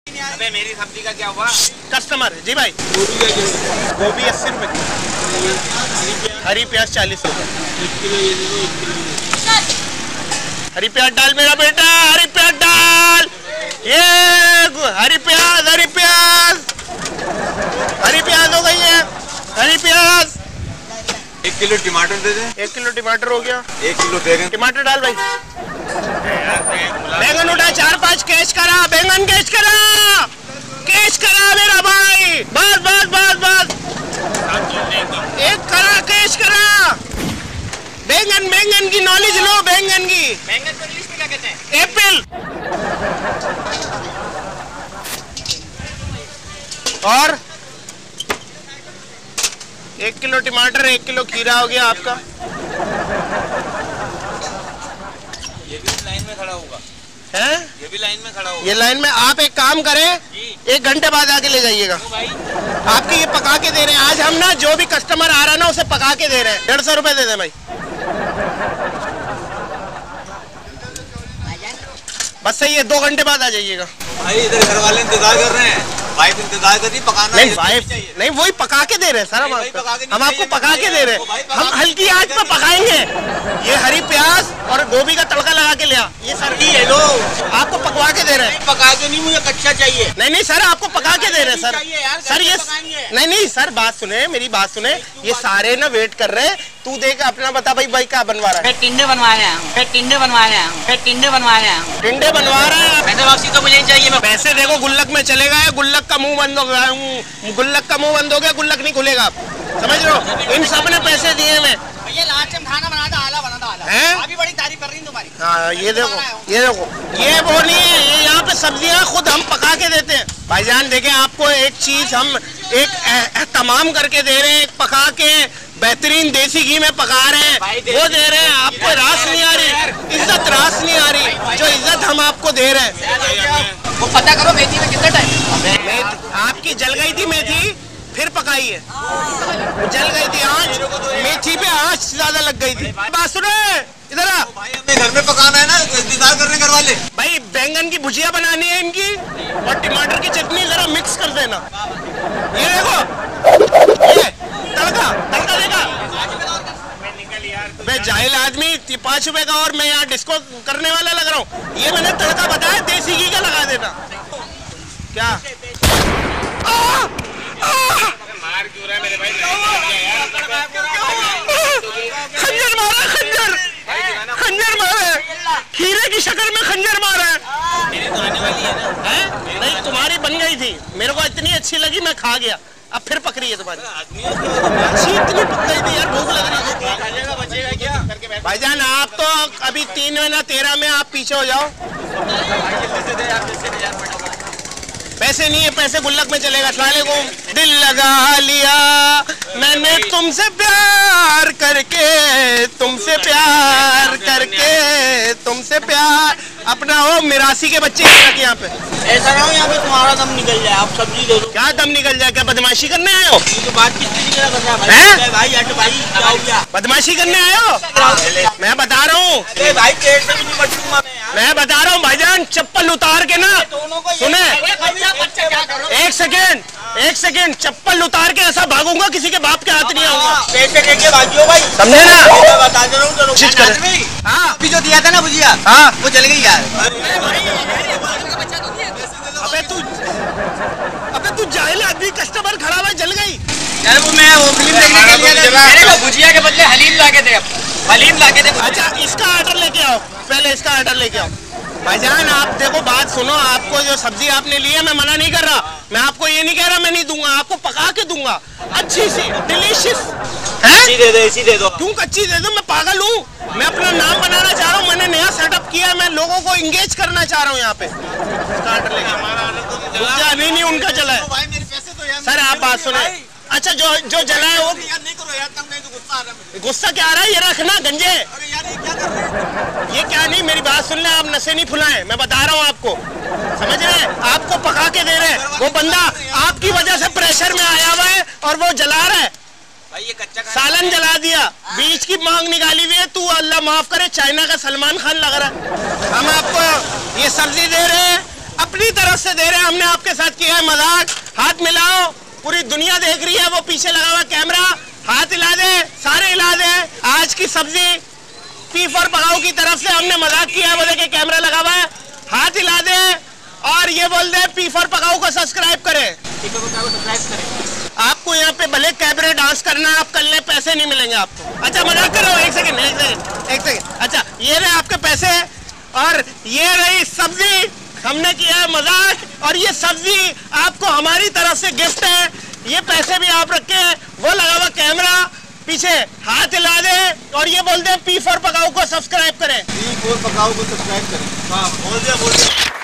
अबे मेरी सब्जी का क्या हुआ? कस्टमर जी भाई, गोभी 80 रुपए की, हरी प्याज 40 रुपए। हरी प्याज डाल मेरा बेटा, हरी प्याज डाल। ये हरी प्याज, हरी प्याज, हरी प्याज हो गई है, हरी प्याज। 1 किलो टमाटर दे दे। 1 किलो टमाटर हो गया। 1 किलो बैंगन। टमाटर डाल भाई। बैंगन उठा 4-5 कैश करा, बैंगन कैश करा, कैश करा मेरा भाई। बस बस बस बस, एक करा, कैश करा। बैंगन, बैंगन की नॉलेज लो, बैंगन की। बैंगन को इंग्लिश में क्या कहते हैं? एप्पल। और 1 किलो टमाटर, 1 किलो खीरा हो गया आपका। ये भी लाइन में खड़ा होगा है? ये भी लाइन में खड़ा होगा। ये लाइन में। आप एक काम करें, 1 घंटे बाद आके ले जाइएगा। भाई आपके ये पका के दे रहे हैं आज हम ना, जो भी कस्टमर आ रहा है ना उसे पका के दे रहे हैं। 150 रुपए दे दें भाई। बस सही है, 2 घंटे बाद आ जाइएगा। भाई इधर घर वाले इंतजार कर रहे हैं, वाइफ इंतजार कर रही, पकाना नहीं वाइफ नहीं, वही पका के दे रहे हैं सर। हम आपको पका के दे रहे हैं, हम हल्की आंच पे पकाएंगे। ये हरी प्याज और गोभी का तड़का लगा के लिया। ये सर ये लो, आपको पकवा के दे रहे हैं। पका के नहीं, मुझे कच्चा चाहिए। नहीं नहीं सर, आपको पका के दे रहे हैं सर। सर ये नहीं नहीं सर, बात सुने, मेरी बात सुने। ये सारे ना वेट कर रहे हैं। तू देख अपना बता भाई, भाई क्या बनवा रहा है? टिंडे बनवा रहा हूँ, टिंडे बनवा रहा हूँ, टिंडे बनवा रहा हूँ। टिंडे बनवा रहा है। पैसे वापसी तो मुझे ही चाहिए। मैं पैसे देखो गुल्लक में चले गए, गुल्लक का मुंह बंद हो गया, गुल्लक का मुंह बंद हो गया, गुल्लक नहीं खुलेगा। समझ रहे हो? इन सब ने पैसे दिए मैं। भैया लास्ट टाइम खाना बना था, आला बना था, आला। हैं? अभी बड़ी तारीफ कर रही हूँ तुम्हारी। हाँ ये देखो, ये देखो, ये वो नहीं है, ये यहाँ पे सब्जियाँ खुद हम पका के देते हैं। भाईजान देखें, आपको एक चीज हम एक तमाम करके दे रहे हैं, एक पका के बेहतरीन देसी घी में पका रहे हैं, वो दे रहे हैं। आपको रास नहीं आ रही, इज्जत रास नहीं आ रही, जो इज्जत हम आपको दे रहे हैं। वो पता करो मेथी में कितना टाइम। आपकी जल गई थी मेथी, फिर पकाई है, जल गई थी आँच, मेथी पे आँच ज्यादा लग गई थी। बात सुनो, इधर आ भाई, हमें घर में पकाना है ना, इंतजार कर रहे घर वाले। भाई। बैंगन की भुजिया बनानी है इनकी, और टमाटर की चटनी जरा मिक्स कर देना। ये देखो, ये तड़का, तड़का देगा। मैं जाहिल आदमी, 5 रुपए का, और मैं यहाँ डिस्को करने वाला लग रहा हूँ। ये मैंने तड़का बताया, देसी घी का लगा देना। क्या मार क्यों रहा है मेरे भाई? खंजर मारा, खंजर, खंजर मारा, खीरे की शक्ल में खंजर मारा है। मेरी तो आने वाली है ना। हैं? नहीं तुम्हारी बन गई थी, मेरे को इतनी अच्छी लगी, मैं खा गया। अब फिर पक रही है तुम्हारी। अच्छी इतनी पक गई थी यार, भूख लग रही थी। बचेगा क्या? भाईजान आप तो अभी 3 महीना 13 में आप पीछे हो जाओ। पैसे नहीं है, पैसे गुल्लक में चलेगा। अस्सलामुअलैकुम। दिल लगा लिया मैंने तुमसे प्यार करके, तुमसे प्यार करके, तुमसे प्यार। अपना हो मिरासी के बच्चे यहाँ पे। ऐसा ना हो यहाँ पे तुम्हारा दम निकल जाए, आप सब्जी दे दो। क्या दम निकल जाए? क्या बदमाशी करने आए हो? ये तो बात किस तरीके से कर रहा है हैं? भाई? हट भाई, क्या हो गया? बदमाशी करने आए हो? मैं बता रहा हूँ, अरे भाई पेट से भी नहीं बचूंगा मैं यार। मैं बता रहा हूँ भाईजान, चप्पल उतार के ना, दोनों को सुने, बच्चा क्या करो? 1 सेकेंड, 1 सेकेंड, चप्पल उतार के ऐसा भागूंगा, किसी के बाप के हाथ नहीं आऊंगा। पैसे देके भागियो भाई, समझे ना? मैं बता दे रहा हूँ। चलो कोशिश करें। हाँ अभी जो दिया था ना भुजिया, हाँ। वो जल गई यार। अबे तू जाहिल आदमी, कस्टमर खड़ा हुआ, जल गई। यार वो मैं वो फिल्म देखने के लिए मेरे को भुजिया के बदले हलीम लाके दे, हलीम लाके दे। अच्छा इसका ऑर्डर लेके आओ, पहले इसका ऑर्डर लेके आओ। भाईजान आप देखो, बात सुनो, आपको जो सब्जी आपने ली है, मैं मना नहीं कर रहा, मैं आपको ये नहीं कह रहा मैं नहीं दूंगा, आपको पका के दूंगा, अच्छी सी डिलीशियस। इसी दे दो, इसी दे दो। क्यों कच्ची दे दो? मैं पागल हूँ? मैं अपना नाम बनाना चाह रहा हूँ, मैंने नया सेटअप किया है, मैं लोगों को इंगेज करना चाह रहा हूँ यहाँ पे। नहीं उनका चला है सर। आप बात सुने, अच्छा जो जो जला है वो गुस्सा क्या आ रहा है? ये रखना गंजे, ये क्या नहीं, मेरी बात सुन ले, आप नशे नहीं फुलाएं, मैं बता रहा हूँ आपको, समझ रहे हैं? आपको पका के दे रहे हैं, वो बंदा आपकी वजह से प्रेशर में आया हुआ है और वो जला रहा है। भाई ये कच्चा सालन जला दिया, बीच की मांग निकाली हुई है। तू अल्लाह माफ करे, चाइना का सलमान खान लग रहा है। हम आपको ये सब्जी दे रहे हैं, अपनी तरफ से दे रहे हैं, हमने आपके साथ किया है मजाक। हाथ मिलाओ, पूरी दुनिया देख रही है, वो पीछे लगा हुआ कैमरा, हाथ हिला दे, सारे हिला दे। आज की सब्जी पी फॉर पकाओ की तरफ से हमने मजाक किया है, वो देखे कैमरा लगा हुआ है, हाथ हिला दे और ये बोल दे पी फॉर पकाओ को सब्सक्राइब करें। आपको यहाँ पे भले कैबरे डांस करना है, आप कर ले, पैसे नहीं मिलेंगे आपको। अच्छा मजाक कर रहा हूँ, एक सेकंड। अच्छा ये रहे आपके पैसे और ये रही सब्जी, हमने किया है मजाक और ये सब्जी आपको हमारी तरफ से गिफ्ट है। ये पैसे भी आप रखे हैं, वो लगा हुआ कैमरा, पीछे हाथ हिला दे और ये बोल दे पी फॉर पकाओ को सब्सक्राइब करें। पी फॉर पकाओ को सब्सक्राइब करें। हाँ बोल दिया।